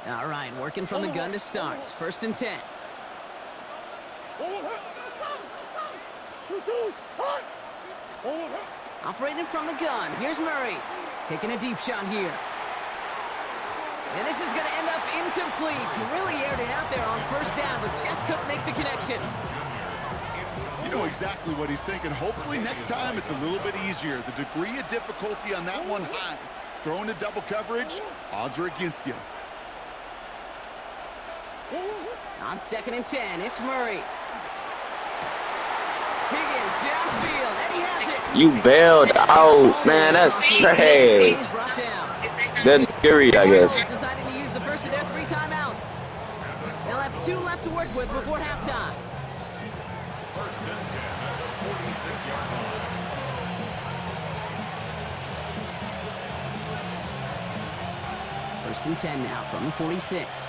All right, working from the gun to start. 1st and 10. Operating from the gun. Here's Murray. Taking a deep shot here. And this is going to end up incomplete. He really aired it out there on 1st down, but just couldn't make the connection. You know exactly what he's thinking. Hopefully next time it's a little bit easier. The degree of difficulty on that one high. Throwing to double coverage, odds are against you. On 2nd and 10, it's Murray. Higgins downfield, and he has it. You bailed out, man. That's trash. That's scary, I guess. Decided to use the first of their 3 timeouts. They'll have 2 left to work with before halftime. 1st and 10 at the 46-yard line. First and 10 now from the 46.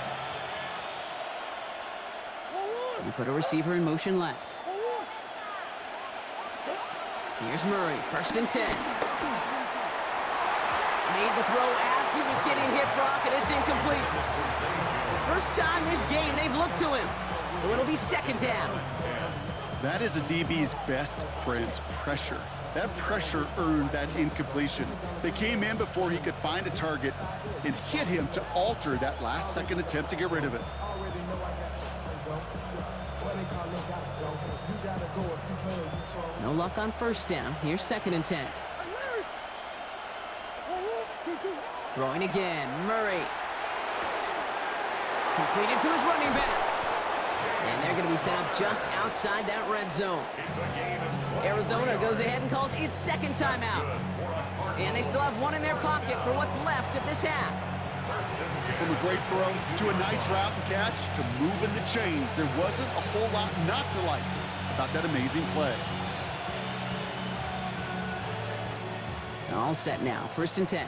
We put a receiver in motion left. Here's Murray, 1st and 10. Made the throw as he was getting hit, Brock, and it's incomplete. First time this game they've looked to him, so it'll be 2nd down. That is a DB's best friend, pressure. That pressure earned that incompletion. They came in before he could find a target and hit him to alter that last-second attempt to get rid of it. No luck on 1st down. Here's 2nd and 10. Throwing again, Murray. Completed to his running back. And they're going to be set up just outside that red zone. Arizona goes ahead and calls its 2nd timeout. And they still have 1 in their pocket for what's left of this half. From a great throw to a nice route and catch to moving the chains, there wasn't a whole lot not to like about that amazing play. All set now, 1st and 10.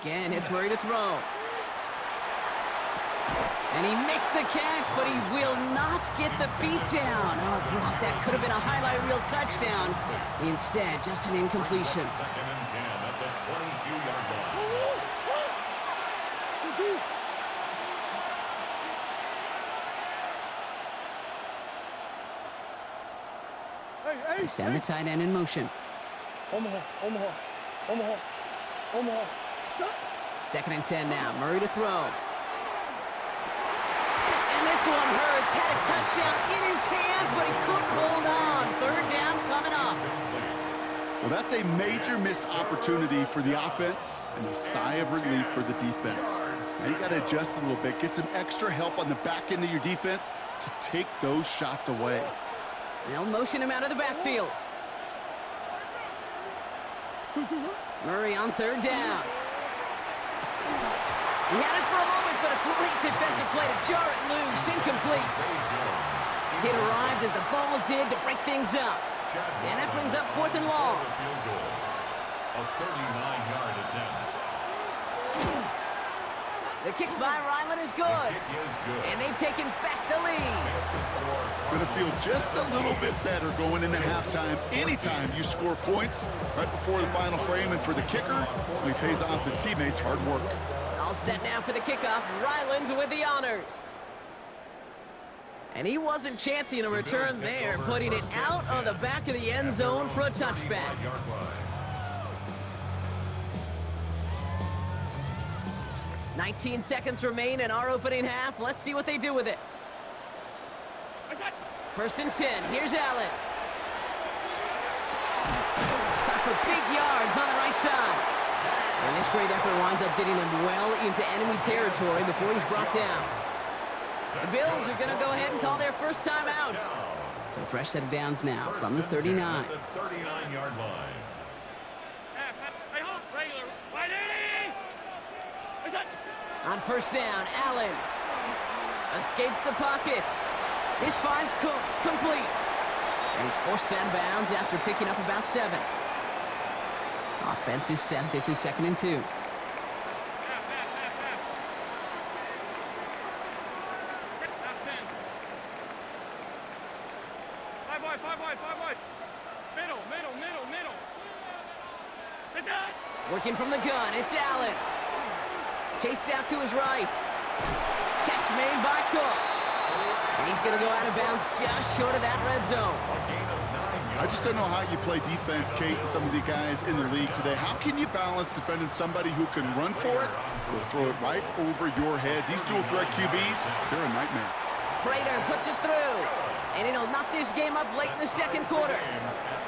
Again, it's Murray to throw. And he makes the catch, but he will not get the feet down. Oh, Brock, that could have been a highlight reel touchdown. Instead, just an incompletion. 2nd and 10 at the 22-yard line. They send the tight end in motion. Omaha. 2nd and 10 now. Murray to throw. And this one hurts. Had a touchdown in his hands, but he couldn't hold on. 3rd down coming up. Well, that's a major missed opportunity for the offense and a sigh of relief for the defense. Now you got to adjust a little bit. Get some extra help on the back end of your defense to take those shots away. They'll motion him out of the backfield. Murray on 3rd down. He had it for a moment, but a great defensive play to jar it loose. Incomplete. It arrived as the ball did to break things up. And that brings up 4th and long. A 39-yard attempt. The kick by Ryland is good. And they've taken back the lead. Going to feel just a little bit better going into halftime. Anytime you score points right before the final frame, and for the kicker, he pays off his teammates' hard work. All set now for the kickoff. Ryland with the honors. And he wasn't chancing a return there, putting it out on the back of the end zone for a touchback. 19 seconds remain in our opening half. Let's see what they do with it. 1st and 10. Here's Allen. Got for big yards on the right side. And this great effort winds up getting him well into enemy territory before he's brought down. The Bills are going to go ahead and call their first time out. So a fresh set of downs now from the 39. The 39-yard line. On 1st down, Allen escapes the pocket. This finds Cooks complete. And he's forced out of bounds after picking up about 7. Offense is set. This is 2nd and 2. Working from the gun, it's Allen. Chased out to his right. Catch made by Cooks. And he's going to go out of bounds just short of that red zone. I just don't know how you play defense, Kate, and some of the guys in the league today. How can you balance defending somebody who can run for it or throw it right over your head? These dual threat QBs, they're a nightmare. Prater puts it through. And it'll knock this game up late in the 2nd quarter.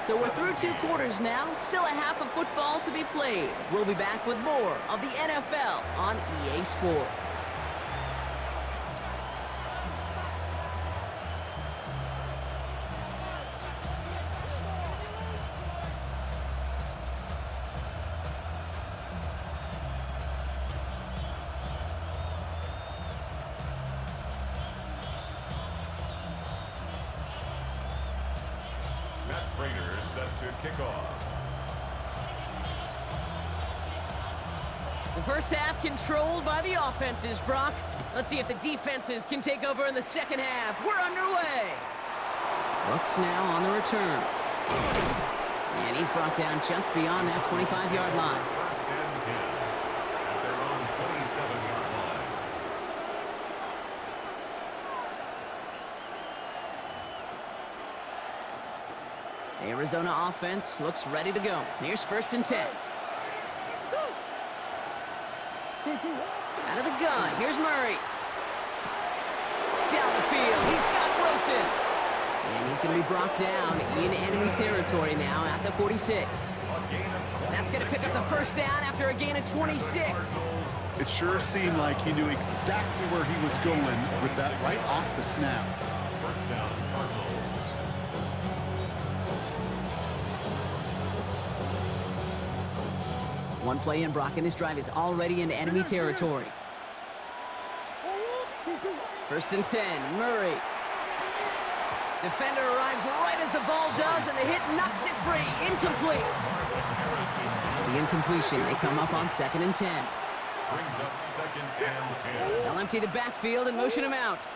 So we're through 2 quarters now. Still a half of football to be played. We'll be back with more of the NFL on EA Sports. Kick off. The first half controlled by the offenses, Brock. Let's see if the defenses can take over in the 2nd half. We're underway. Brooks now on the return. And he's brought down just beyond that 25-yard line. First and 10 at their own 27-yard line. Arizona offense looks ready to go. Here's 1st and 10. Out of the gun, here's Murray. Down the field, he's got Wilson. And he's going to be brought down in enemy territory now at the 46. That's going to pick up the 1st down after a gain of 26. It sure seemed like he knew exactly where he was going with that right off the snap. First down, Cardinals. One play in, Brock, and this drive is already into enemy territory. 1st and 10, Murray. Defender arrives right as the ball does, and the hit knocks it free. Incomplete. After the incompletion, they come up on 2nd and 10. Brings up 2nd and 10. They'll empty the backfield and motion him out.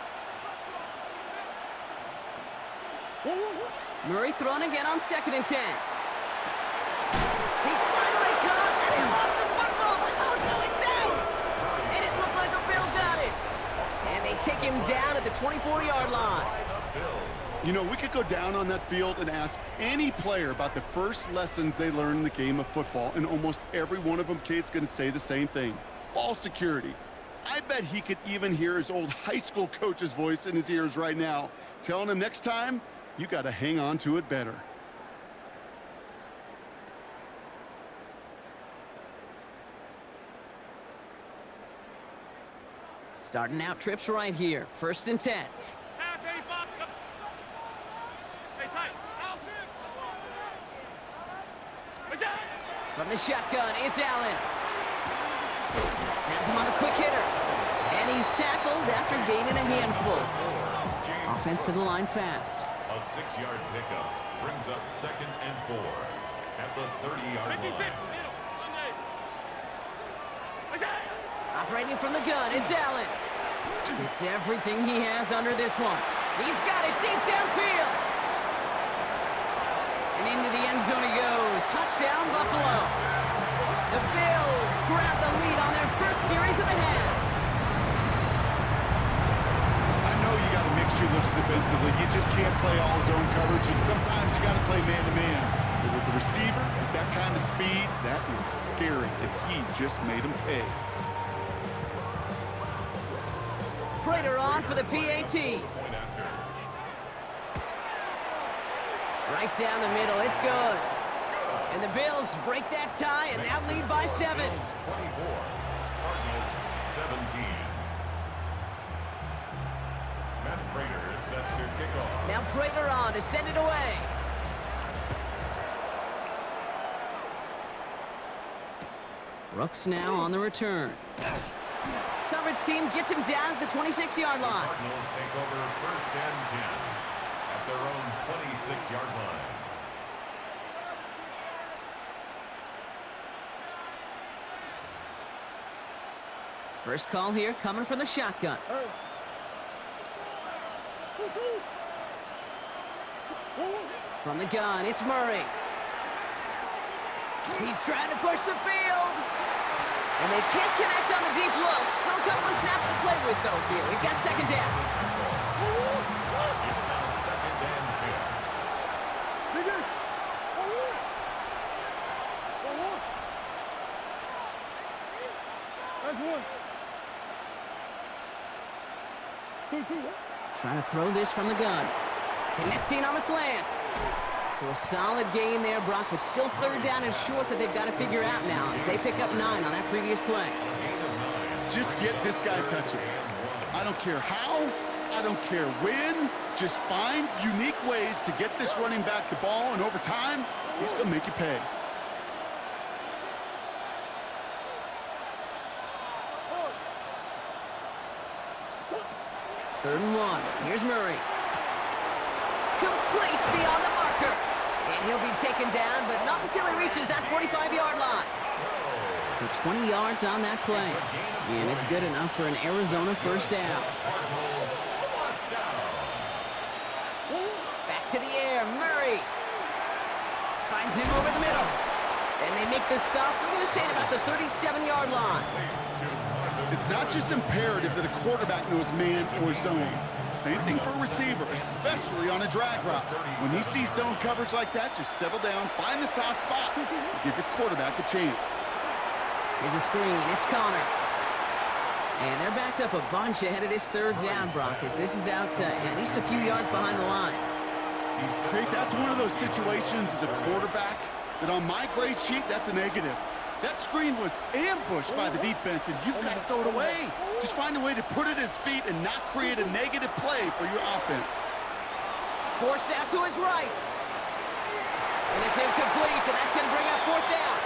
Murray thrown again on 2nd and 10. He's finally caught, and he lost the football. Oh, no, it's out. And it looked like a Bill got it. And they take him down at the 24-yard line. You know, we could go down on that field and ask any player about the first lessons they learned in the game of football, and almost every one of them, Kate's going to say the same thing. Ball security. I bet he could even hear his old high school coach's voice in his ears right now, telling him next time, you got to hang on to it better. Starting out trips right here. 1st and 10. From the shotgun, it's Allen. Has him on a quick hitter. And he's tackled after gaining a handful. Offense to the line fast. A 6-yard pickup brings up 2nd and 4 at the 30-yard line. Operating from the gun, it's Allen. It's everything he has under this one. He's got it deep downfield. And into the end zone he goes. Touchdown, Buffalo. The Bills grab the lead on their first series of the half. I know you got to mix your looks defensively. You just can't play all zone coverage, and sometimes you got to play man-to-man. But with the receiver, with that kind of speed, that is scary, and he just made him pay. Prater on for the PAT. Right down the middle, it's good. And the Bills break that tie and now lead by 7. 24, Cardinals 17. Matt Prater is set to kick off. Now Prater on to send it away. Brooks now on the return. Coverage team gets him down at the 26-yard line. Cardinals take over 1st and 10 at at their own 26-yard line. First call here coming from the shotgun. From the gun, it's Murray. He's trying to push the field. And they can't connect on the deep look. Still a couple of snaps to play with, though, here. We've got second down. It's now second and 10. That's one. Two. Trying to throw this from the gun. Connecting on the slant. So a solid gain there, Brock, but still third down and short that they've got to figure out now as they pick up 9 on that previous play. Just get this guy touches. I don't care how, I don't care when. Just find unique ways to get this running back the ball, and over time, he's going to make you pay. Third and 1. Here's Murray. Complete beyond the marker. And he'll be taken down, but not until he reaches that 45-yard line. So 20 yards on that play. And it's good enough for an Arizona first down. Back to the air. Murray finds him over the middle. And they make the stop. We're going to say it about the 37-yard line. It's not just imperative that a quarterback knows man or zone. Same thing for a receiver, especially on a drag route. When he sees zone coverage like that, just settle down, find the soft spot, and give your quarterback a chance. Here's a screen. It's Connor. And they're backed up a bunch ahead of this third down, Brock, as this is out at least a few yards behind the line. Great, that's one of those situations as a quarterback that on my grade sheet, that's a negative. That screen was ambushed by the defense, and you've got to throw it away. Just find a way to put it at his feet and not create a negative play for your offense. Forced out to his right. And it's incomplete, and that's going to bring up fourth down.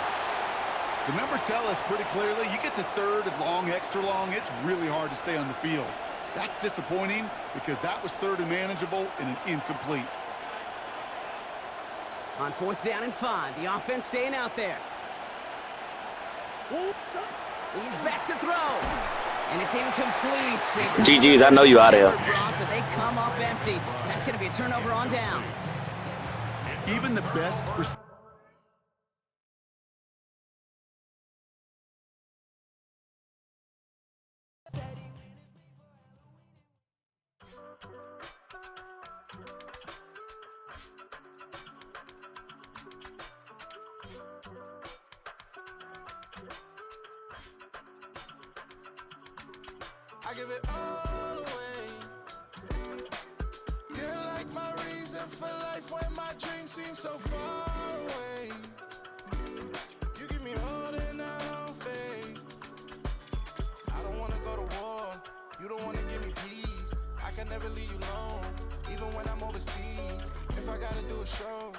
The numbers tell us pretty clearly, you get to third and long, extra long, it's really hard to stay on the field. That's disappointing because that was third and manageable and an incomplete. On fourth down and 5, the offense staying out there. He's back to throw. And it's incomplete. GG's, I know you out of here. But they come up empty. That's going to be a turnover on downs. Even the best I give it all away. You're like my reason for life when my dreams seem so far away. You give me more than I don't fake. I don't wanna go to war. You don't wanna give me peace. I can never leave you alone, even when I'm overseas. If I gotta do a show,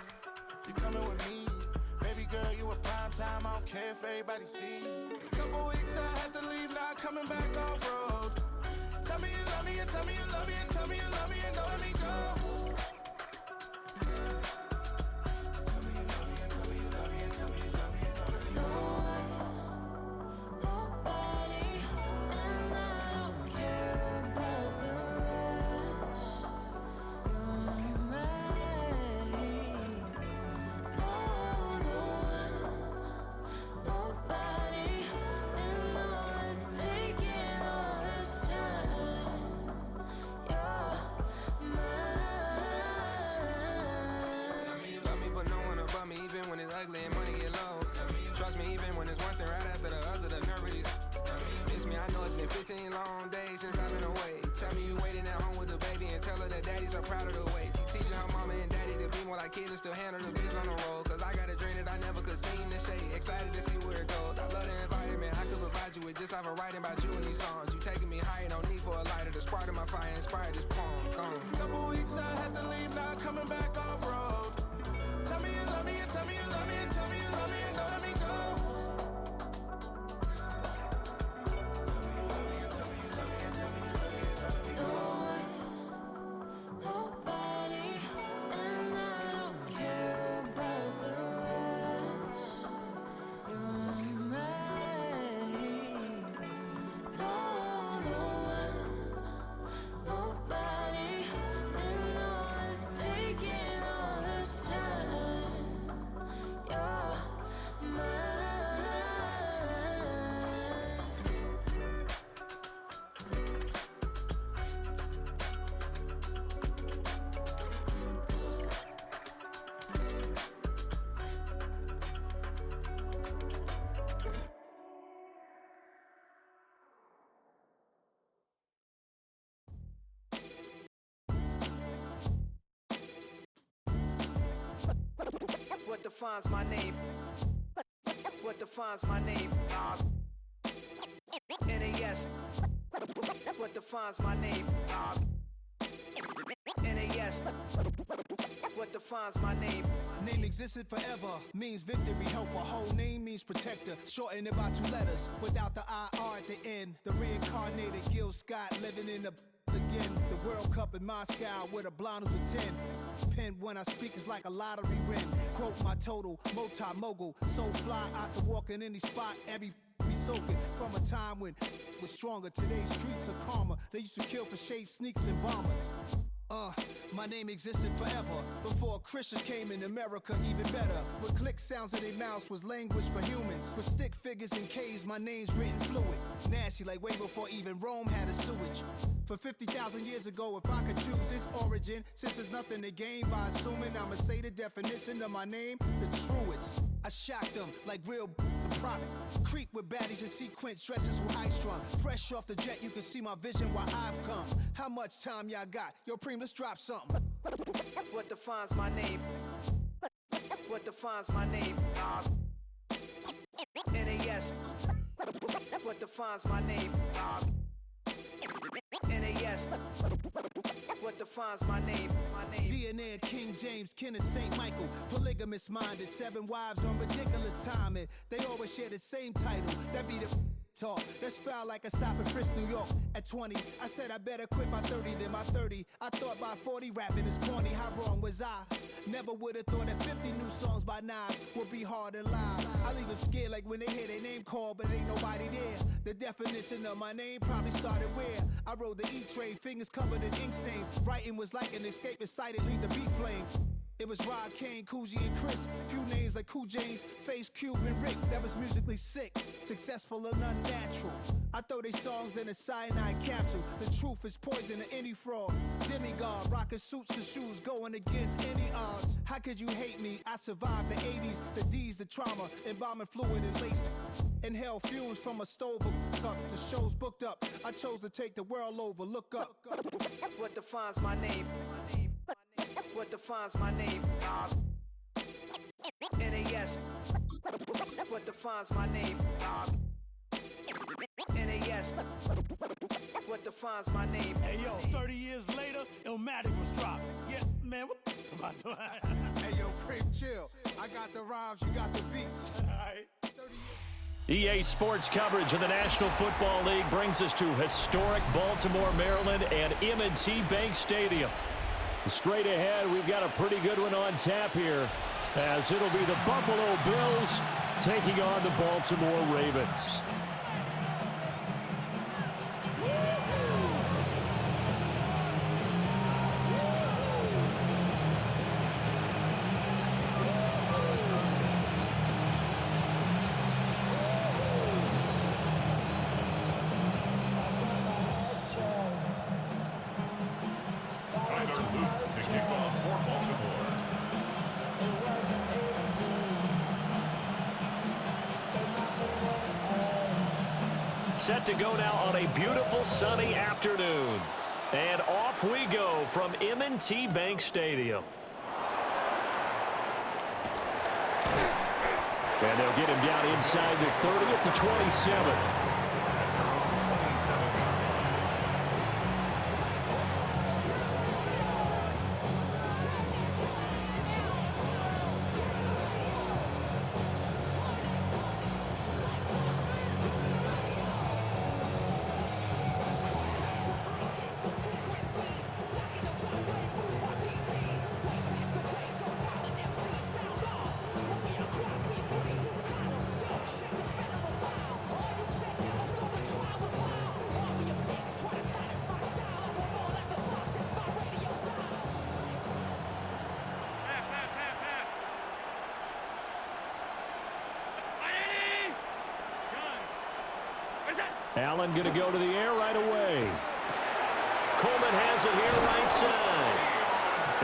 you coming with me. Baby girl, you a prime time. I don't care if everybody see. Couple weeks I had to leave, now coming back off road. Tell me you love me, and tell me you love me, and tell me you love me, and don't let me go. Tell me you love me, and tell me you love me, and tell me you love me, and don't let me go. Nobody, and I don't care about the rest. You're mine. Nobody, and all it's taking all this time. You're mine. Tell me you love me, but no one above me, even when it's ugly and money get low. Trust me, even when it's one thing right after the other, the nerve really. Miss me, I know it's been 15 long days since I've been away. Tell me you waiting at home with the baby and tell her that daddy's so proud of the way. She teaching her mama and daddy to be more like kids and still handle the biz on the road. Cause I got a dream that I never could sing and say. Excited to see where it goes. I love the environment I could provide you with. Just have a writing about you in these songs. You taking me higher, no need for a lighter. The spark of my fire inspired this poem. Gone. Couple weeks I had to leave, now coming back off road. Tell me you love me, and tell me you love me, and tell me you love me, and don't let me go. Nobody, What defines my name? What defines my name? NAS. What defines my name? NAS. What defines my name? Name existed forever, means victory, helper. Whole name means protector, shortened it by 2 letters, without the IR at the end. The reincarnated Gil Scott, living in the again. The World Cup in Moscow, where the blonde was a 10. Pen when I speak is like a lottery win. Quote my total, multi-mogul, so fly I can walk in any spot, every be soaking from a time when was stronger. Today's streets are calmer. They used to kill for shade sneaks and bombers. My name existed forever before Christians came in America, even better. With click sounds in their mouths was language for humans. With stick figures and K's, my name's written fluid. Nasty like way before even Rome had a sewage. For 50,000 years ago, if I could choose its origin, since there's nothing to gain by assuming I'ma say the definition of my name, the truest. I shocked them like real prop. Creep with baddies in sequence, dresses with high strung. Fresh off the jet, you can see my vision where I've come. How much time y'all got? Yo, Preem, let's drop something. What defines my name? What defines my name? NAS. What defines my name? NAS. What defines my name? DNA of King James, kin of St. Michael. Polygamous minded, 7 wives on ridiculous timing. They always share the same title. That be the talk. That's foul like a stop in Frisk, New York. At 20, I said I better quit by 30 than by 30. I thought by 40 rapping is corny. How wrong was I? Never would have thought that 50 new songs by Nas would be hard to live. I leave them scared like when they hear their name called, but ain't nobody there. The definition of my name probably started where I rode the E-train, fingers covered in ink stains. Writing was like an escape excited, leave the beat flame. It was Rod Kane, Coogee, and Chris. Few names like Cool James, Face, Cube, and Rick. That was musically sick, successful and unnatural. I throw they songs in a cyanide capsule. The truth is poison to any fraud. Demigod, rocking suits and shoes, going against any odds. How could you hate me? I survived the 80s, the D's, the trauma, embalming fluid and laced. Inhale fumes from a stove up. The show's booked up. I chose to take the world over. Look up. What defines my name? What defines my name? NAS. What defines my name? NAS. What defines my name? Hey yo, 30 years later, Illmatic was dropped. Yeah, man, what am I doing? Hey yo, Preem, chill. I got the rhymes, you got the beats. Alright. EA Sports coverage of the National Football League brings us to historic Baltimore, Maryland and M&T Bank Stadium. Straight ahead, we've got a pretty good one on tap here, as it'll be the Buffalo Bills taking on the Baltimore Ravens. Set to go now on a beautiful sunny afternoon. And off we go from M&T Bank Stadium. And they'll get him down inside the 30 at the 27. Allen going to go to the air right away. Coleman has it here right side.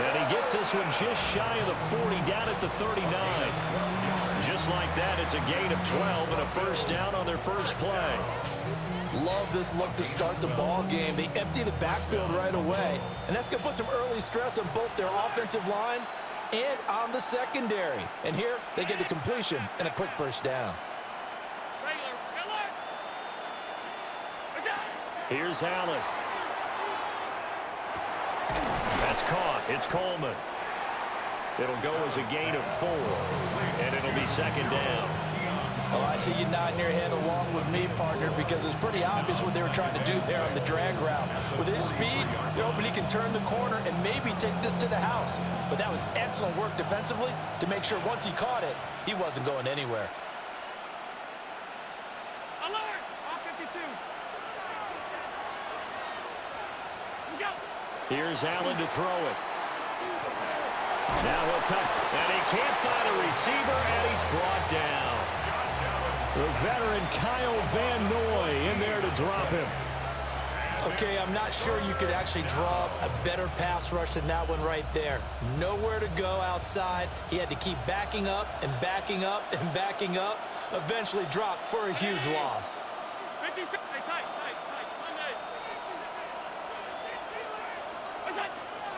And he gets this one just shy of the 40, down at the 39. Just like that, it's a gain of 12 and a first down on their first play. Love this look to start the ball game. They empty the backfield right away, and that's going to put some early stress on both their offensive line and on the secondary. And here, they get the completion and a quick first down. Here's Allen. That's caught. It's Coleman. It'll go as a gain of 4, and it'll be second down. Oh, I see you nodding your head along with me, partner, because it's pretty obvious what they were trying to do there on the drag route. With his speed, they're hoping he can turn the corner and maybe take this to the house. But that was excellent work defensively to make sure once he caught it, he wasn't going anywhere. Alert! All 52. Go. Here's Allen to throw it. Now he'll tuck, and he can't find a receiver, and he's brought down. The veteran Kyle Van Noy in there to drop him. Okay, I'm not sure you could actually draw up a better pass rush than that one right there. Nowhere to go outside. He had to keep backing up and backing up and backing up. Eventually dropped for a huge loss. 56. Hey, tight.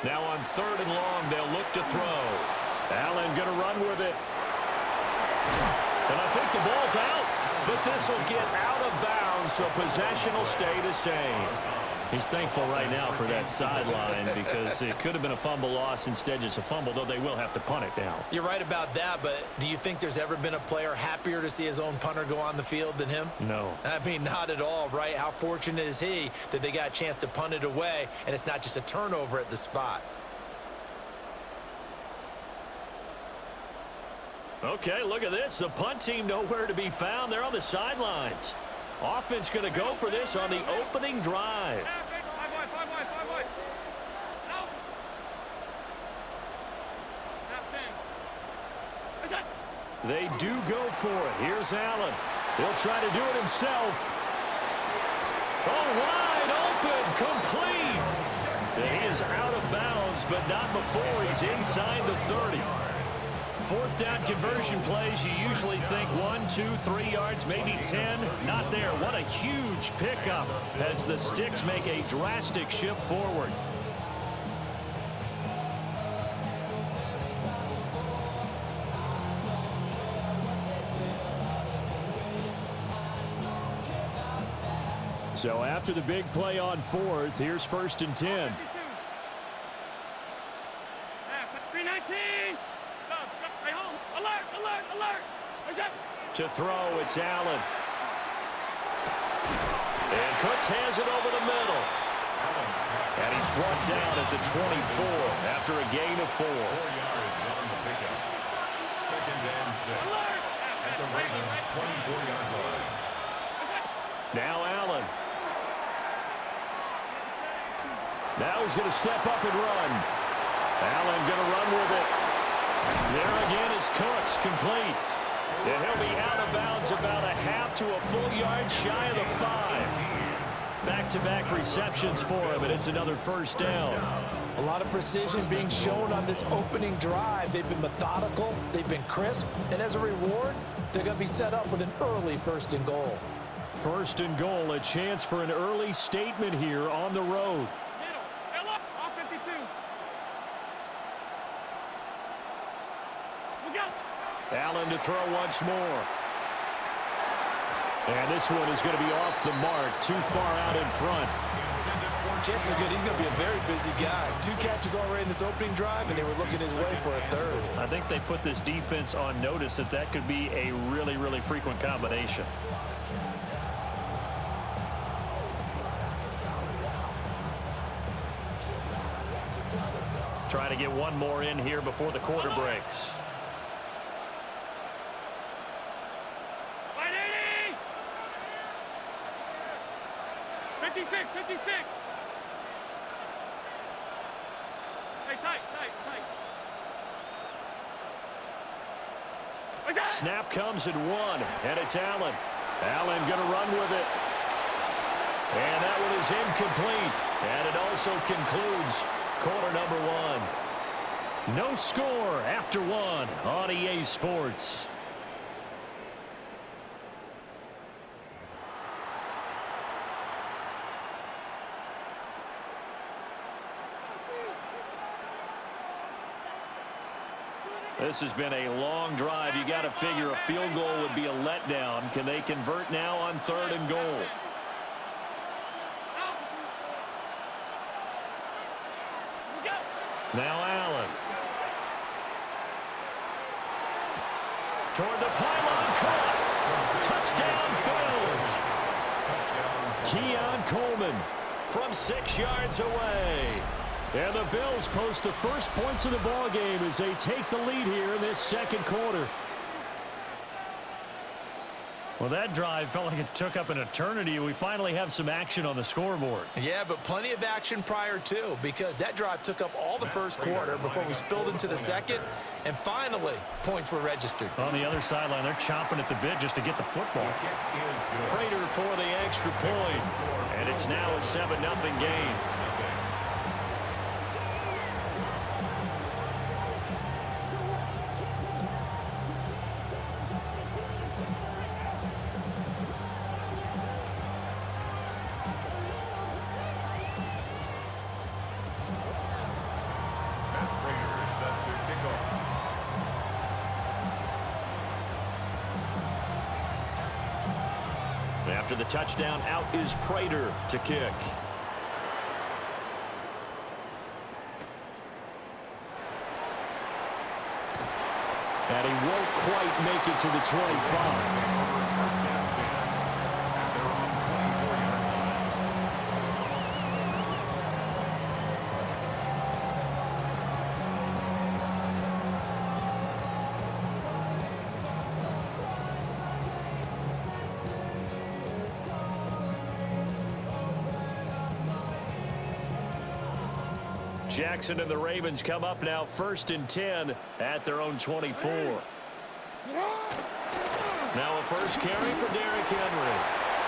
Now on 3rd and long, they'll look to throw. Allen going to run with it. And I think the ball's out, but this will get out of bounds, so possession will stay the same. He's thankful right now for that sideline because it could have been a fumble loss, instead just a fumble, though they will have to punt it now. You're right about that, but do you think there's ever been a player happier to see his own punter go on the field than him? No. I mean, not at all, right? How fortunate is he that they got a chance to punt it away, and it's not just a turnover at the spot. Okay, look at this. The punt team nowhere to be found. They're on the sidelines. Offense going to go for this on the opening drive. 5 wide. No. Half 10. They do go for it. Here's Allen. He'll try to do it himself. Oh, wide open, complete. And he is out of bounds, but not before he's inside the 30. 4th down conversion plays, you usually think 1, 2, 3 yards, maybe 10. Not there. What a huge pickup as the Sticks make a drastic shift forward. So after the big play on 4th, here's 1st and 10. 319. Alert. To throw, it's Allen. And Cooks hands it over the middle. And he's brought down at the 24 after a gain of 4. 4 yards on the pickup. 2nd and 6. At the Ravens' 24-yard line. Now Allen. Now he's going to step up and run. Allen going to run with it. There again is Cooks, complete. And he'll be out of bounds about a half to a full yard shy of the 5. Back-to-back receptions for him, and it's another first down. A lot of precision being shown on this opening drive. They've been methodical, they've been crisp, and as a reward, they're going to be set up with an early 1st and goal. 1st and goal, a chance for an early statement here on the road. All 52. Allen to throw once more. And this one is going to be off the mark, too far out in front. Chances are good he's going to be a very busy guy. 2 catches already in this opening drive, and they were looking his way for a 3rd. I think they put this defense on notice that could be a really, really frequent combination. Trying to get one more in here before the quarter breaks. 56. Hey, tight. Snap comes at 1, and it's Allen. Allen going to run with it. And that one is incomplete. And it also concludes quarter number 1. No score after 1 on EA Sports. This has been a long drive. You got to figure a field goal would be a letdown. Can they convert now on 3rd and goal? Now Allen. Toward the pylon, caught. Touchdown, Bills. Keon Coleman from 6 yards away. And the Bills post the first points of the ball game as they take the lead here in this second quarter. Well, that drive felt like it took up an eternity. We finally have some action on the scoreboard. Yeah, but plenty of action prior to, because that drive took up all the first quarter before we spilled into the second, and finally, points were registered. On the other sideline, they're chomping at the bit just to get the football. Prater for the extra point, and it's now a 7-0 game. After the touchdown, out is Prater to kick. And he won't quite make it to the 25. Jackson and the Ravens come up now 1st and 10 at their own 24. Now a first carry for Derrick Henry.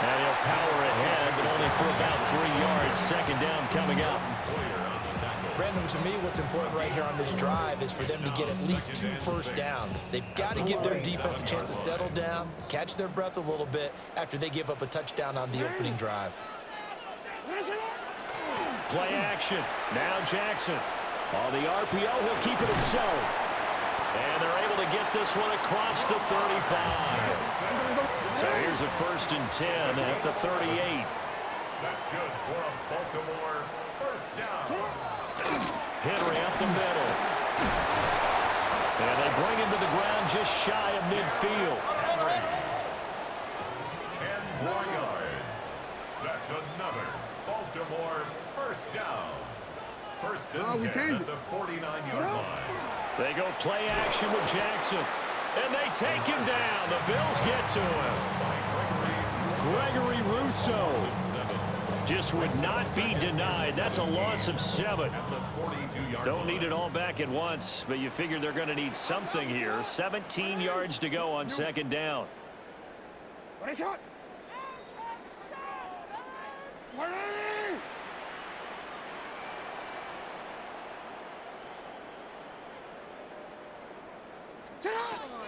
And he'll power ahead, but only for about 3 yards. 2nd down coming up. Brandon, to me, what's important right here on this drive is for them to get at least 2 first downs. They've got to give their defense a chance to settle down, catch their breath a little bit after they give up a touchdown on the opening drive. Play action. Now Jackson. On the RPO, he'll keep it himself. And they're able to get this one across the 35. So here's a 1st and 10 at the 38. That's good for a Baltimore first down. Henry up the middle. And they bring him to the ground just shy of midfield. 10 more yards. That's another Baltimore first down. 1st and 10 at the 49-yard line. They go play action with Jackson. And they take him down. The Bills get to him. Gregory Rousseau just would not be denied. That's a loss of 7. Don't need it all back at once, but you figure they're going to need something here. 17 yards to go on 2nd down.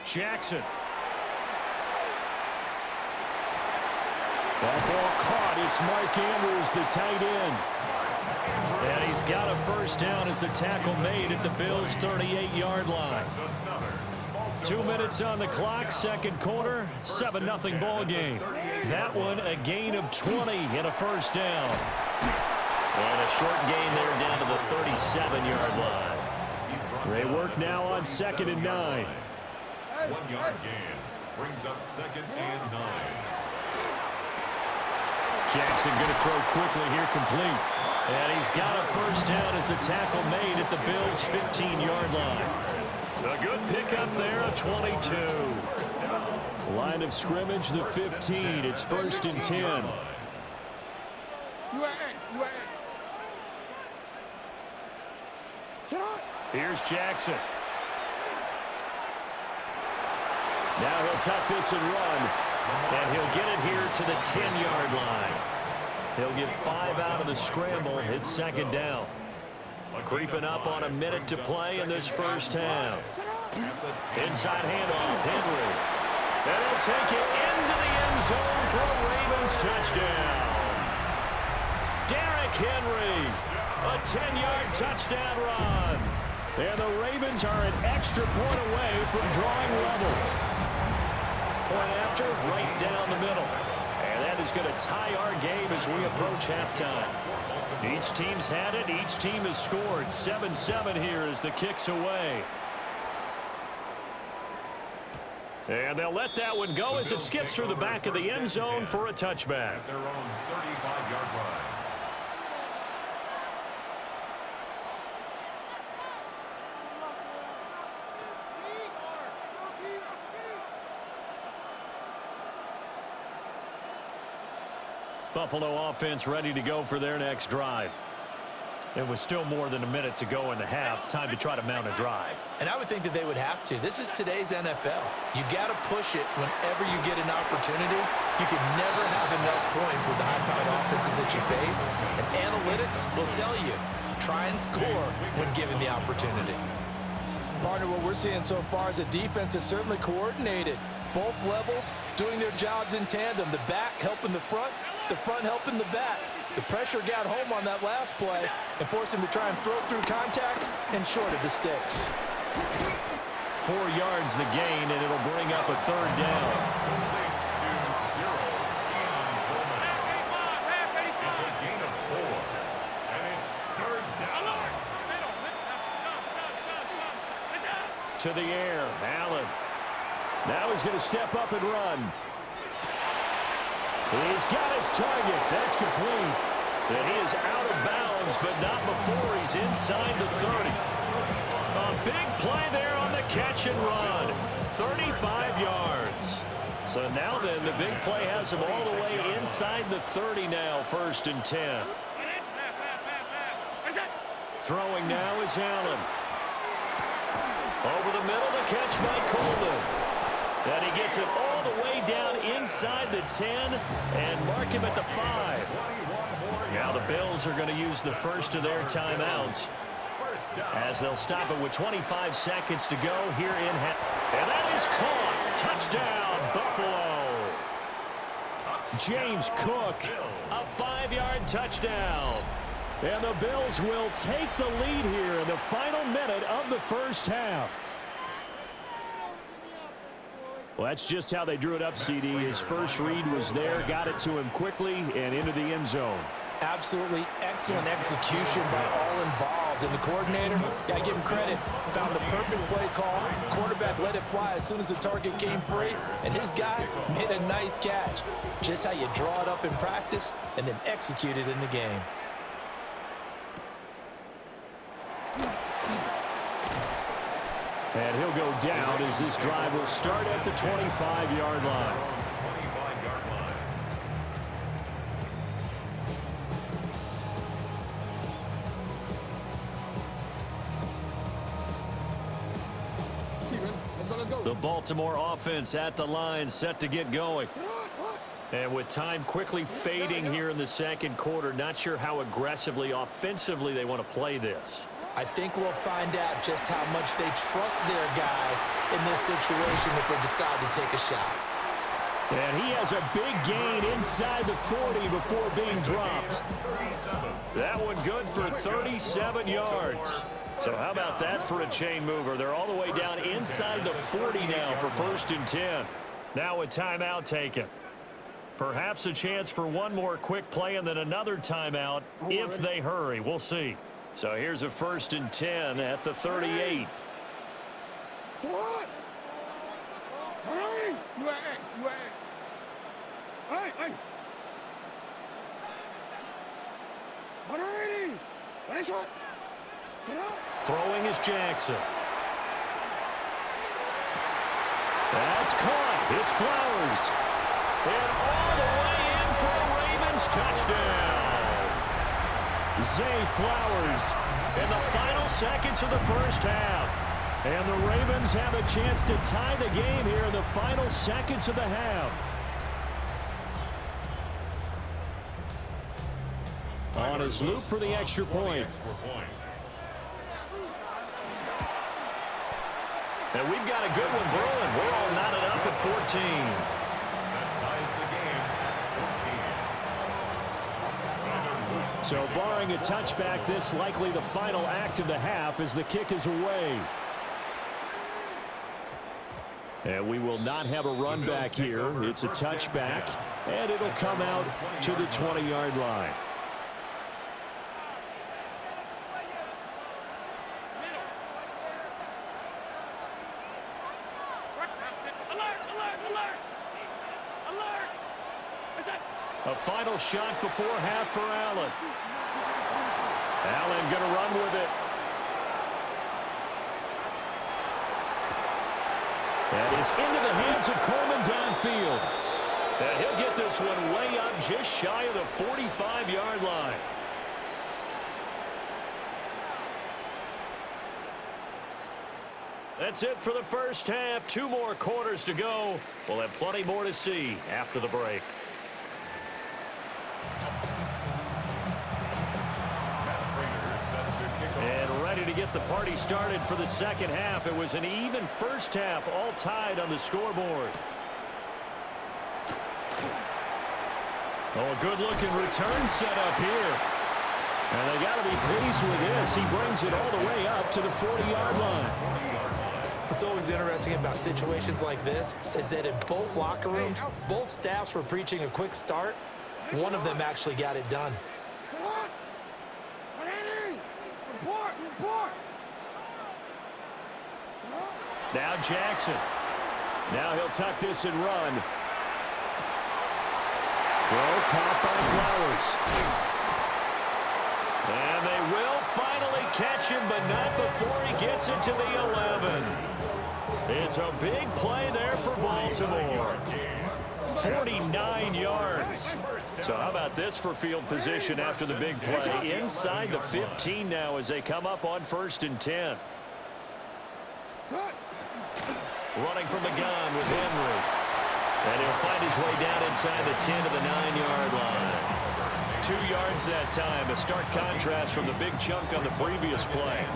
Jackson. That ball caught. It's Mark Andrews, the tight end. And he's got a first down as the tackle made at the Bills' 38-yard line. 2 minutes on the clock, 2nd quarter, 7-0 ball game. That one a gain of 20 and a first down. And a short gain there down to the 37-yard line. They work now on 2nd and 9. 1 yard gain brings up 2nd and 9. Jackson going to throw quickly here, complete. And he's got a first down as the tackle made at the Bills' 15-yard line. A good pickup there, a 22. Line of scrimmage, the 15. It's 1st and 10. Here's Jackson. Now he'll tuck this and run. And he'll get it here to the 10-yard line. He'll get 5 out of the scramble. It's 2nd down. Creeping up on a minute to play in this first half. Inside handoff, Henry. And he'll take it into the end zone for a Ravens touchdown. Derrick Henry, a 10-yard touchdown run. And the Ravens are an extra point away from drawing level. Point after, right down the middle. And that is going to tie our game as we approach halftime. Each team's had it. Each team has scored. 7-7 here as the kick's away. And they'll let that one go as it skips through the back of the end zone for a touchback. At their own 35-yard line. Buffalo offense ready to go for their next drive. It was still more than a minute to go in the half. Time to try to mount a drive. And I would think that they would have to. This is today's NFL. You got to push it whenever you get an opportunity. You can never have enough points with the high-powered offenses that you face. And analytics will tell you, try and score when given the opportunity. Partner, what we're seeing so far is the defense is certainly coordinated. Both levels doing their jobs in tandem. The back helping the front helping the back. The pressure got home on that last play and forced him to try and throw through contact and short of the sticks. 4 yards the gain, and it'll bring up a third down. It's a gain of 4, and it's third down. To the air, Allen. Now he's going to step up and run. He's got his target. That's complete. And he is out of bounds, but not before he's inside the 30. A big play there on the catch and run. 35 yards. So now then, the big play has him all the way inside the 30 now, 1st and 10. Throwing now is Allen. Over the middle, the catch by Coleman. And he gets it all the way down inside the 10 and mark him at the 5. Now the Bills are going to use the first of their timeouts as they'll stop it with 25 seconds to go here in half. And that is caught. Touchdown, Buffalo. James Cook, a 5-yard touchdown. And the Bills will take the lead here in the final minute of the first half. Well, that's just how they drew it up, CD. His first read was there, got it to him quickly, and into the end zone. Absolutely excellent execution by all involved. And the coordinator, got to give him credit, found the perfect play call. Quarterback let it fly as soon as the target came free, and his guy made a nice catch. Just how you draw it up in practice and then execute it in the game. And he'll go down as this drive will start at the 25-yard line. The Baltimore offense at the line, set to get going. And with time quickly fading here in the second quarter, not sure how aggressively, offensively they want to play this. I think we'll find out just how much they trust their guys in this situation if they decide to take a shot. And he has a big gain inside the 40 before being dropped. That one good for 37 yards. So how about that for a chain mover? They're all the way down inside the 40 now for 1st and 10. Now a timeout taken. Perhaps a chance for one more quick play and then another timeout if they hurry. We'll see. So here's a 1st and 10 at the 38. Throwing is Jackson. That's caught. It's Flowers. And all the way in for a Ravens touchdown. Zay Flowers in the final seconds of the first half. And the Ravens have a chance to tie the game here in the final seconds of the half. On his loop for the extra point. And we've got a good one brewing. We're all knotted up at 14. That ties the game at 14. So barring a touchback, this likely the final act of the half as the kick is away. And we will not have a run back here. It's a touchback, and it'll come out to the 20-yard line. A final shot before half for Allen. Allen going to run with it. That is into the hands of Coleman downfield. And he'll get this one way up just shy of the 45-yard line. That's it for the first half. 2 more quarters to go. We'll have plenty more to see after the break. And ready to get the party started for the second half. It was an even first half, all tied on the scoreboard. Oh, a good-looking return set up here. And they got to be pleased with this. He brings it all the way up to the 40-yard line. What's always interesting about situations like this is that in both locker rooms, both staffs were preaching a quick start. One of them actually got it done. Now Jackson. Now he'll tuck this and run. Throw caught by Flowers. And they will finally catch him, but not before he gets it to the 11. It's a big play there for Baltimore. 49 yards. So how about this for field position after the big play? Inside the 15 now as they come up on 1st and 10. Running from the gun with Henry. And he'll find his way down inside the 10 to the 9-yard line. 2 yards that time. A stark contrast from the big chunk on the previous play.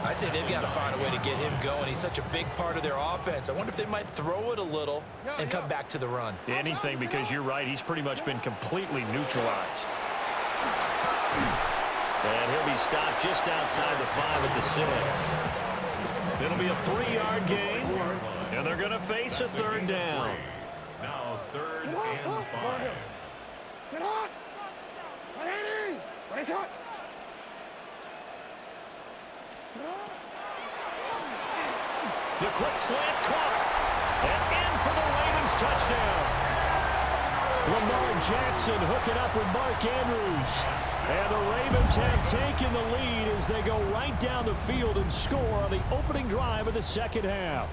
I'd say they've got to find a way to get him going. He's such a big part of their offense. I wonder if they might throw it a little and come back to the run. Anything, because you're right. He's pretty much been completely neutralized. And he'll be stopped just outside the 5 at the 6. It'll be a 3-yard gain, and they're going to face a 3rd down. Now 3rd and 5. Sit on! What is hot? The quick slant caught. And in for the Ravens touchdown. Lamar Jackson hooking up with Mark Andrews. And the Ravens have taken the lead as they go right down the field and score on the opening drive of the second half.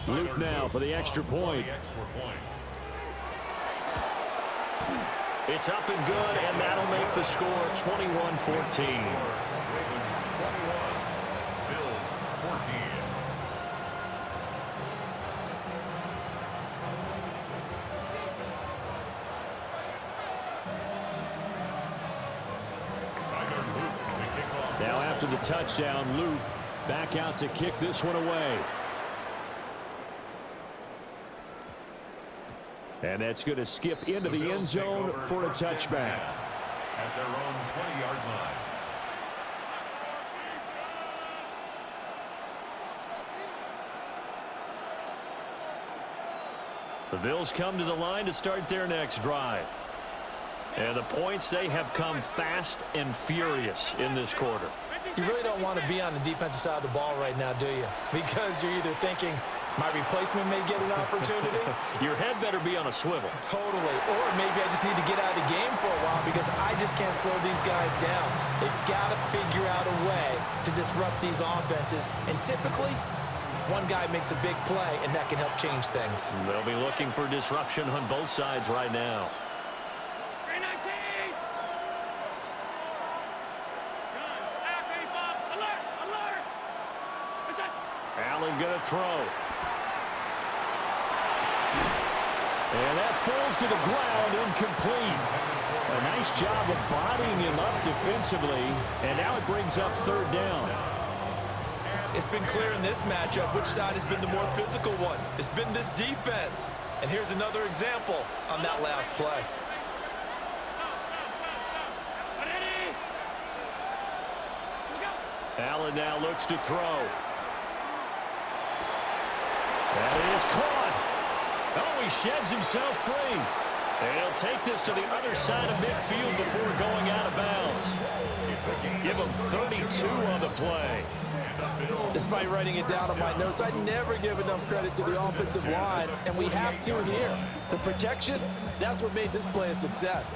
Luke now for the extra point. It's up and good, and that'll make the score 21-14. Now after the touchdown, Luke back out to kick this one away. And that's going to skip into the end zone for a touchback. At their own 20-yard line. The Bills come to the line to start their next drive. And the points, they have come fast and furious in this quarter. You really don't want to be on the defensive side of the ball right now, do you? Because you're either thinking, my replacement may get an opportunity. Your head better be on a swivel. Totally. Or maybe I just need to get out of the game for a while because I just can't slow these guys down. They've got to figure out a way to disrupt these offenses. And typically, one guy makes a big play, and that can help change things. They'll be looking for disruption on both sides right now. Allen going to throw. And that falls to the ground, incomplete. A nice job of bodying him up defensively, and now it brings up 3rd down. It's been clear in this matchup which side has been the more physical one. It's been this defense. And here's another example on that last play. Allen now looks to throw. That is caught. Oh, he sheds himself free. And he'll take this to the other side of midfield before going out of bounds. Give him 32 on the play. Despite writing it down on my notes, I never give enough credit to the offensive line, and we have to here. The protection, that's what made this play a success.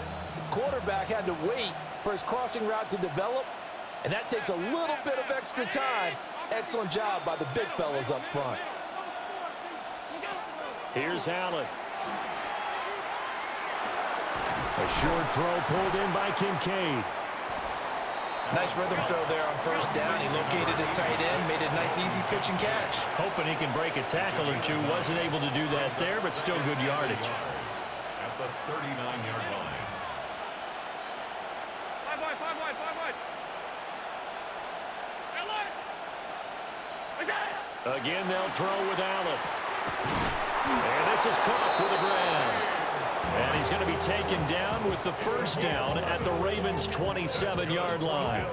Quarterback had to wait for his crossing route to develop, and that takes a little bit of extra time. Excellent job by the big fellas up front. Here's Allen. A short throw pulled in by Kincaid. Nice rhythm throw there on first down. He located his tight end, made a nice easy pitch and catch. Hoping he can break a tackle or two. Wasn't able to do that there, but still good yardage. At the 39-yard line. 5 wide, 5 wide, 5 wide. Again, they'll throw with Allen. And this is caught with the ground. And he's going to be taken down with the first down at the Ravens' 27-yard line.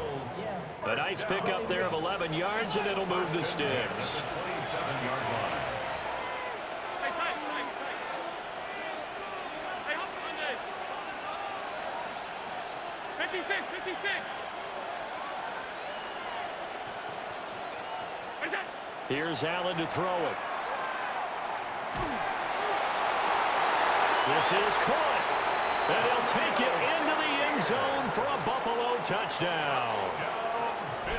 A nice pickup there of 11 yards, and it'll move the sticks. 27-yard line. Hey, tight. Hey, hop on this. 56. Where's that? Here's Allen to throw it. This is caught. And he'll take it into the end zone for a Buffalo touchdown.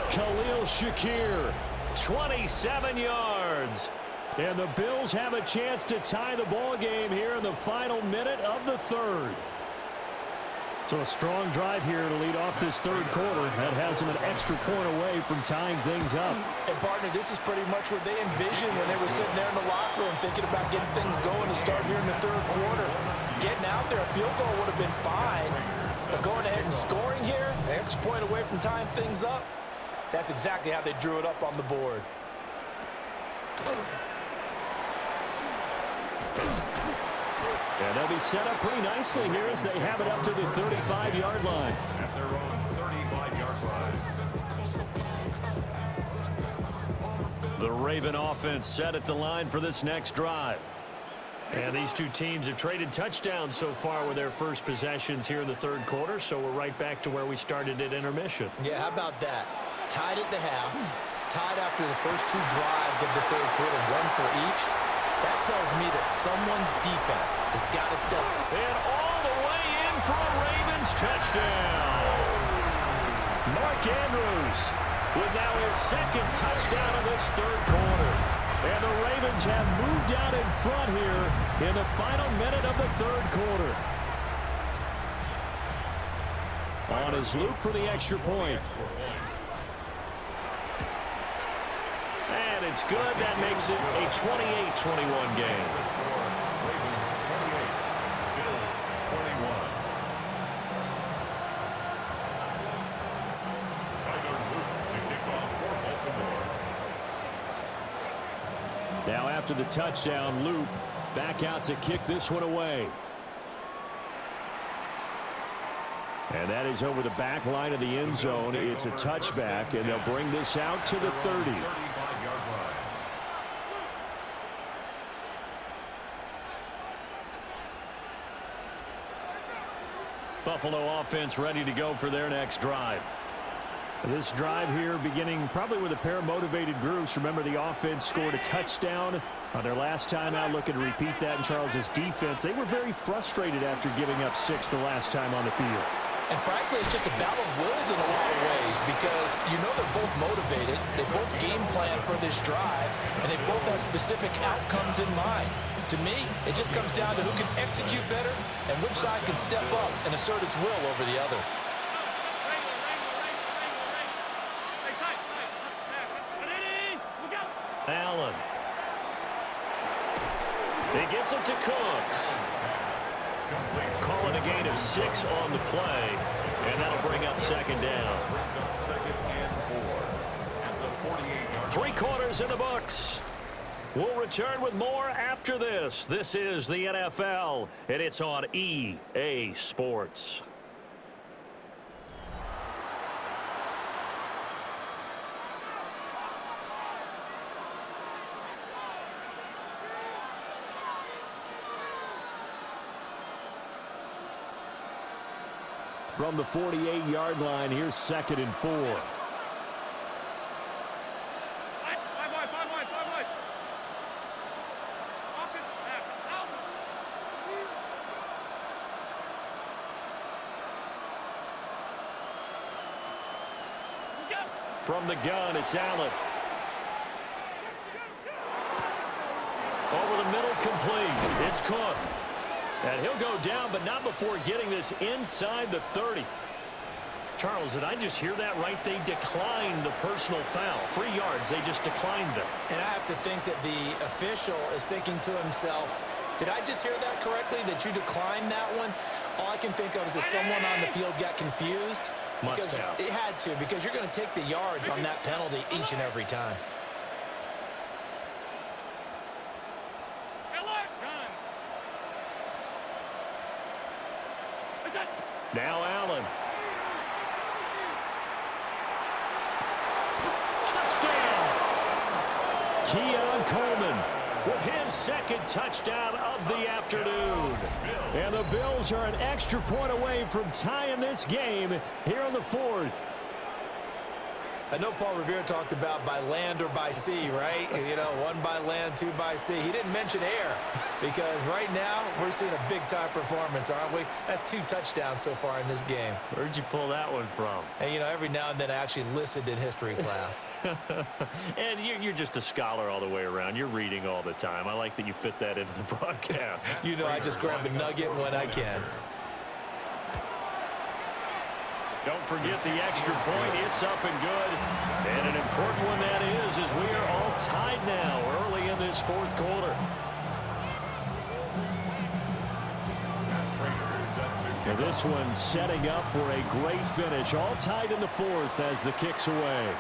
Khalil Shakir, 27 yards. And the Bills have a chance to tie the ball game here in the final minute of the third. So a strong drive here to lead off this third quarter. That has them an extra point away from tying things up. And, partner, this is pretty much what they envisioned when they were sitting there in the locker room thinking about getting things going to start here in the third quarter. Getting out there, a field goal would have been fine. But going ahead and scoring here, an extra point away from tying things up, that's exactly how they drew it up on the board. And they'll be set up pretty nicely here as they have it up to the 35-yard line. At their own 35-yard line. The Raven offense set at the line for this next drive. And these two teams have traded touchdowns so far with their first possessions here in the third quarter, so we're right back to where we started at intermission. Yeah, how about that? Tied at the half, tied after the first two drives of the third quarter, one for each. That tells me that someone's defense has got to step. And all the way in for a Ravens touchdown. Mark Andrews with now his second touchdown of this third quarter. And the Ravens have moved out in front here in the final minute of the third quarter. On his loop for the extra point. And it's good. That makes it a 28-21 game. Ravens 28, Bills 21. Tyler Luke to kick off for Baltimore. Now after the touchdown, Loop back out to kick this one away. And that is over the back line of the end zone. It's a touchback, and they'll bring this out to the 30. 35-yard line. Buffalo offense ready to go for their next drive. This drive here beginning probably with a pair of motivated groups. Remember, the offense scored a touchdown on their last time out. Looking to repeat that in Charles's defense. They were very frustrated after giving up 6 the last time on the field. And frankly, it's just a battle of wills in a lot of ways because you know they're both motivated, they both game plan for this drive, and they both have specific outcomes in mind. To me, it just comes down to who can execute better and which side can step up and assert its will over the other. Allen. He gets it to Cooks. Calling a gain of 6 on the play, and that'll bring up second down. Brings up second and 4 at the 48-yard 3 quarters in the books. We'll return with more after this. This is the NFL, and it's on EA Sports. From the 48-yard line, here's 2nd and 4. From the gun, it's Allen. Over the middle, complete. It's Cook. And he'll go down, but not before getting this inside the 30. Charles, did I just hear that right? They declined the personal foul. 3 yards, they just declined them. And I have to think that the official is thinking to himself, did I just hear that correctly, that you declined that one? All I can think of is that someone on the field got confused. Because it had to, because you're going to take the yards on that penalty each and every time. Now Allen. Touchdown! Keon Coleman with his 2nd touchdown of the afternoon. And the Bills are an extra point away from tying this game here on the 4th. I know Paul Revere talked about by land or by sea, right? You know, 1 by land, 2 by sea. He didn't mention air because right now we're seeing a big-time performance, aren't we? That's 2 touchdowns so far in this game. Where'd you pull that one from? And, you know, every now and then I actually listened in history class. And you're just a scholar all the way around. You're reading all the time. I like that you fit that into the broadcast. You know, I just grab a nugget when I can. Don't forget the extra point. It's up and good. And an important one that is, as we are all tied now early in this 4th quarter. And this one setting up for a great finish. All tied in the 4th as the kick's away.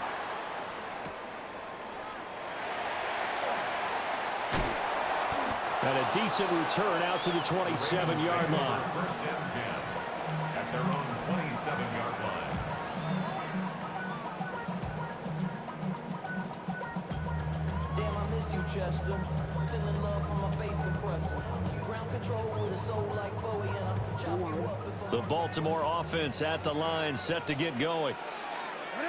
And a decent return out to the 27-yard line. First and 10 at their own 27-yard line. Damn, I miss you, Chester. Sending love from my bass compressor. Ground control with a soul like Bowie, and I'm chop you up. The Baltimore offense at the line, set to get going.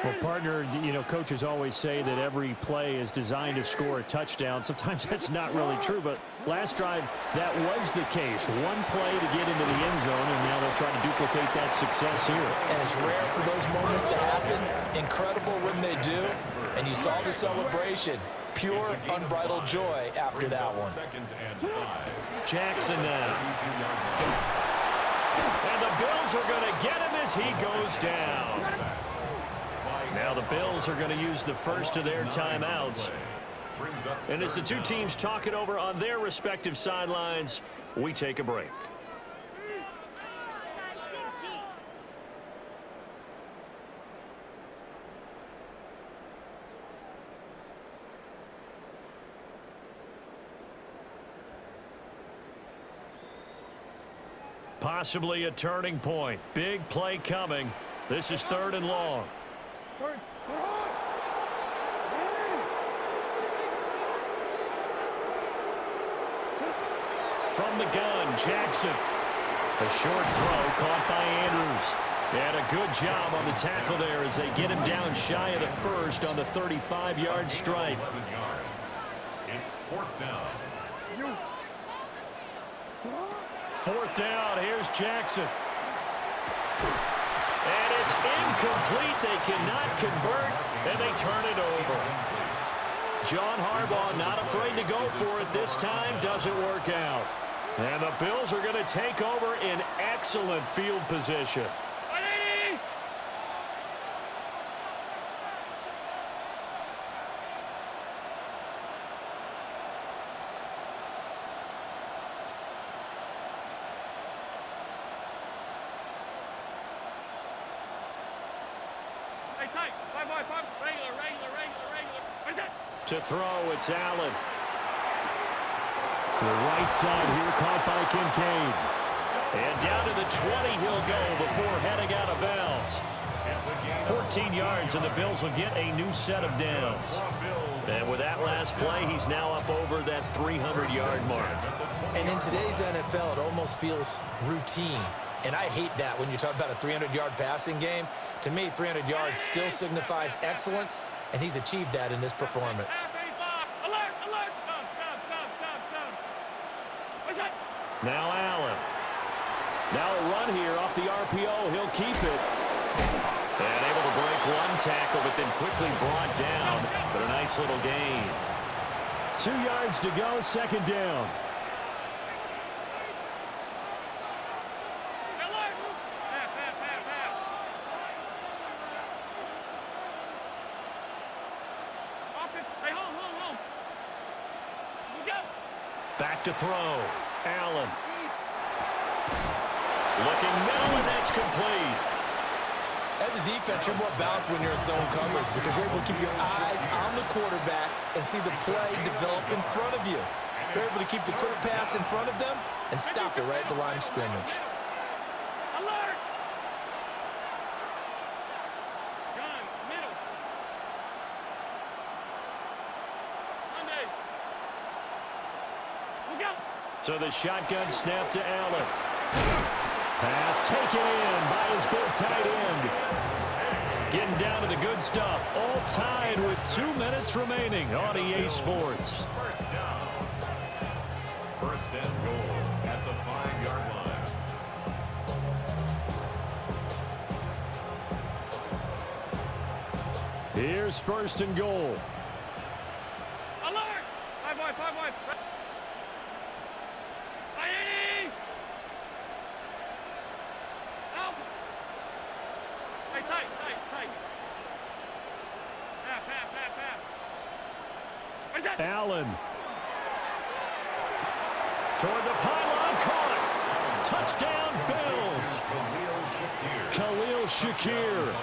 Well, partner, you know, coaches always say that every play is designed to score a touchdown. Sometimes that's not really true, but last drive, that was the case. 1 play to get into the end zone, and now they'll try to duplicate that success here. And it's rare for those moments to happen. Incredible when they do. And you saw the celebration. Pure, unbridled joy after that one. Jackson now. And the Bills are going to get him as he goes down. Now the Bills are going to use the first of their timeouts. And as the 2 teams talk it over on their respective sidelines, we take a break. Possibly a turning point. Big play coming. This is 3rd and long. From the gun, Jackson. A short throw caught by Andrews. And a good job on the tackle there as they get him down shy of the 1st on the 35-yard stripe. It's 4th down. 4th down, here's Jackson. And it's incomplete. They cannot convert, and they turn it over. John Harbaugh not afraid to go for it this time. Doesn't work out. And the Bills are going to take over in excellent field position. Hey, tight. 5 wide, 5. Regular. To throw, it's Allen. To the right side here, caught by Kincaid. And down to the 20 he'll go before heading out of bounds. 14 yards, and the Bills will get a new set of downs. And with that last play, he's now up over that 300-yard mark. And in today's NFL, it almost feels routine. And I hate that when you talk about a 300-yard passing game. To me, 300 yards still signifies excellence, and he's achieved that in this performance. Now Allen. Now a run here off the RPO. He'll keep it. And able to break one tackle, but then quickly brought down. But a nice little gain. 2 yards to go, second down. Back to throw. Allen. Looking middle, and that's complete. As a defense, you're more balanced when you're in zone coverage because you're able to keep your eyes on the quarterback and see the play develop in front of you. You're able to keep the quick pass in front of them and stop it right at the line of scrimmage. Alert! Gun, middle. Monday. Look out! So the shotgun snap to Allen. Pass taken in by his big tight end. Getting down to the good stuff. All tied with 2 minutes remaining on EA Sports. First down. First and goal at the 5-yard line. Here's first and goal. Alert! 5 wide, 5 wide. Aye! Help! Hey, tight. Pass. Allen. Toward the pylon, caught. Touchdown, Bills. Khalil Shakir.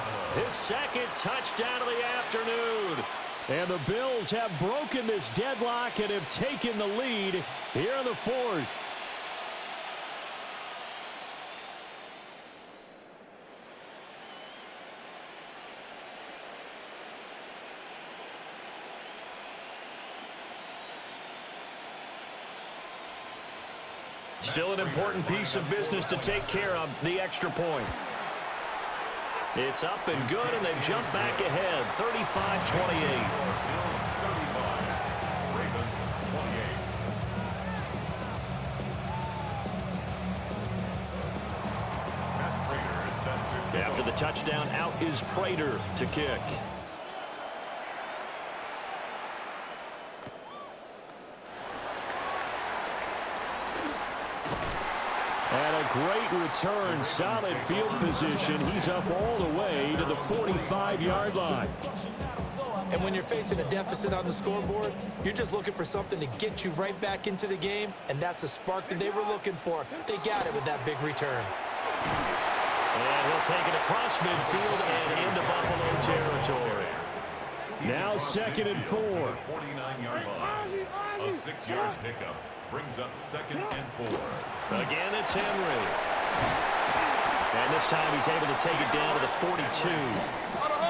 His second touchdown of the afternoon. And the Bills have broken this deadlock and have taken the lead here in the fourth. Still an important piece of business to take care of, the extra point. It's up and good, and they've jumped back ahead, 35-28. After the touchdown, out is Prater to kick. And a great return, solid field position. He's up all the way to the 45-yard line. And when you're facing a deficit on the scoreboard, you're just looking for something to get you right back into the game, and that's the spark that they were looking for. They got it with that big return. And he'll take it across midfield and into Buffalo territory. Now 2nd and 4. 49-yard line. A 6-yard pickup brings up 2nd and 4. Again, it's Henry. And this time he's able to take it down to the 42.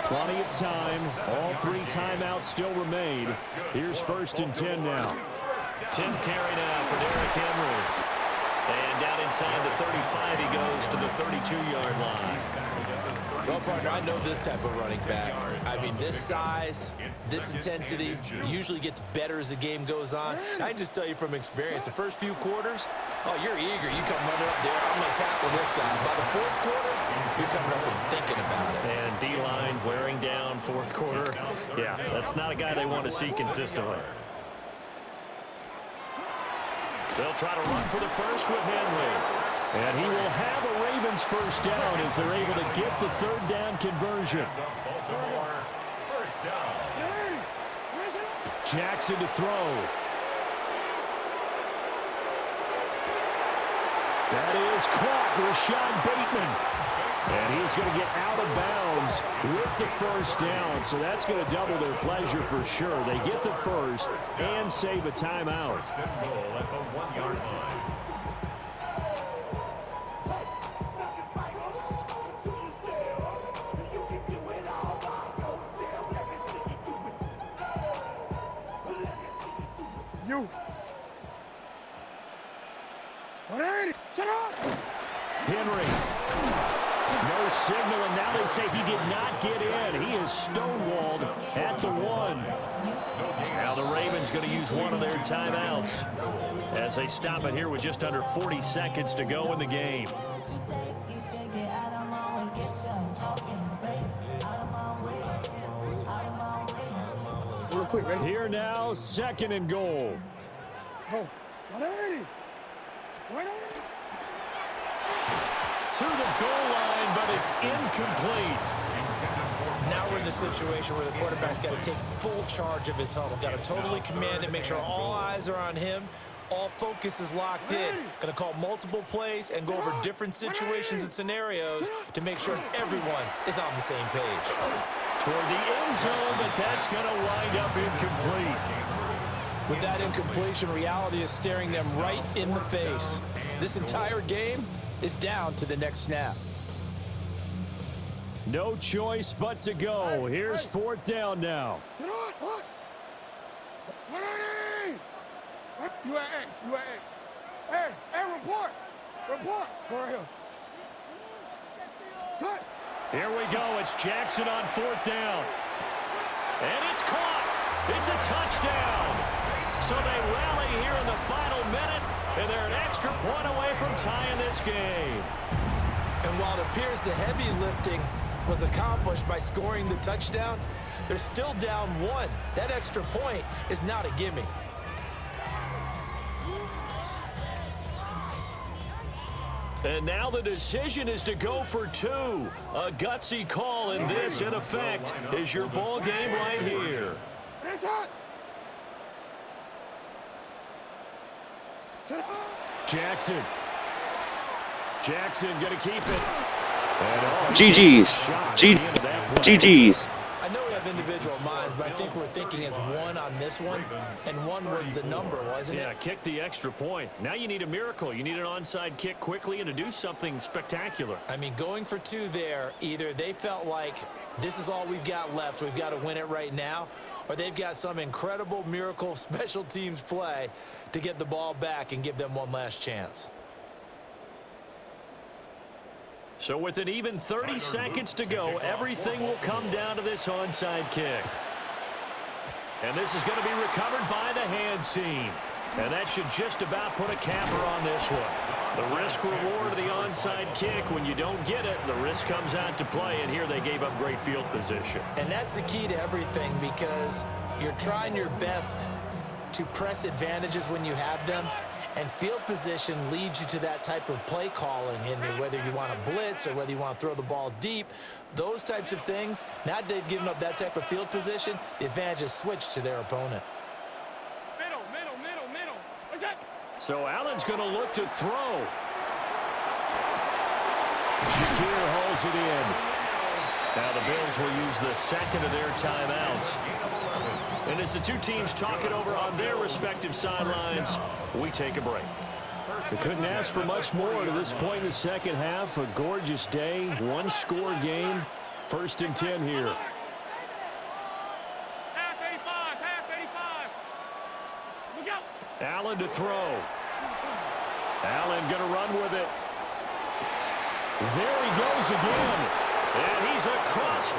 Plenty of time. All 3 timeouts still remain. Here's 1st and 10 now. 10th carry now for Derrick Henry. And down inside the 35, he goes to the 32-yard line. Well, partner, I know this type of running back. I mean, this size, this intensity usually gets better as the game goes on. I can just tell you from experience, the first few quarters, oh, you're eager. You come running up there, I'm going to tackle this guy. By the 4th quarter, you're coming up and thinking about it. And D-line wearing down 4th quarter. Yeah, that's not a guy they want to see consistently. They'll try to run for the first with Henry. And he will have a Ravens first down as they're able to get the 3rd down conversion. First down. Jackson to throw. That is caught. Rashad Bateman. And he's going to get out of bounds with the first down. So that's going to double their pleasure for sure. They get the first and save a timeout. First and goal at the 1-yard line. You. Shut up! Henry. No signal, and now they say he did not get in. He is stonewalled at the 1. Now the Ravens going to use one of their timeouts as they stop it here with just under 40 seconds to go in the game. Real quick, ready? Here now, 2nd and goal. Go. To the goal line, but it's incomplete. Now we're in the situation where the quarterback's got to take full charge of his huddle. Got to totally command it, make sure all eyes are on him. All focus is locked in. Going to call multiple plays and go over different situations and scenarios to make sure everyone is on the same page. Toward the end zone, but that's going to wind up incomplete. With that incompletion, reality is staring them right in the face. This entire game is down to the next snap. No choice but to go. Here's 4th down now. You at X. Hey, report. Go right here. Cut. Here we go. It's Jackson on 4th down. And it's caught. It's a touchdown. So they rally here in the final minute, and they're an extra point away from tying this game. And while it appears the heavy lifting was accomplished by scoring the touchdown, they're still down 1. That extra point is not a gimme. And now the decision is to go for 2. A gutsy call, and this, in effect, is your ball game right here. Jackson going to keep it. GG's. GG's. I know we have individual minds, but I think we're thinking as one on this one, and 1 was the number, wasn't it? Yeah, kick the extra point. Now you need a miracle. You need an onside kick quickly and to do something spectacular. I mean, going for 2 there, either they felt like this is all we've got left, we've got to win it right now, or they've got some incredible miracle special teams play to get the ball back and give them one last chance. So with an even 30 seconds to go, everything will come down to this onside kick. And this is going to be recovered by the hands team. And that should just about put a capper on this one. The risk reward of the onside kick, when you don't get it, the risk comes out to play, and here they gave up great field position. And that's the key to everything, because you're trying your best to press advantages when you have them, and field position leads you to that type of play calling, and whether you want to blitz or whether you want to throw the ball deep, those types of things. Now that they've given up that type of field position, the advantage is switched to their opponent. Middle. What's that? So Allen's going to look to throw. Shakir holds it in. Now the Bills will use the 2nd of their timeouts. And as the 2 teams talk it over on their respective sidelines, we take a break. They couldn't ask for much more to this point in the 2nd half. A gorgeous day, 1-score game. 1st and 10 here. Half 85. Look out. Allen to throw. Allen going to run with it. There he goes again. And he's across.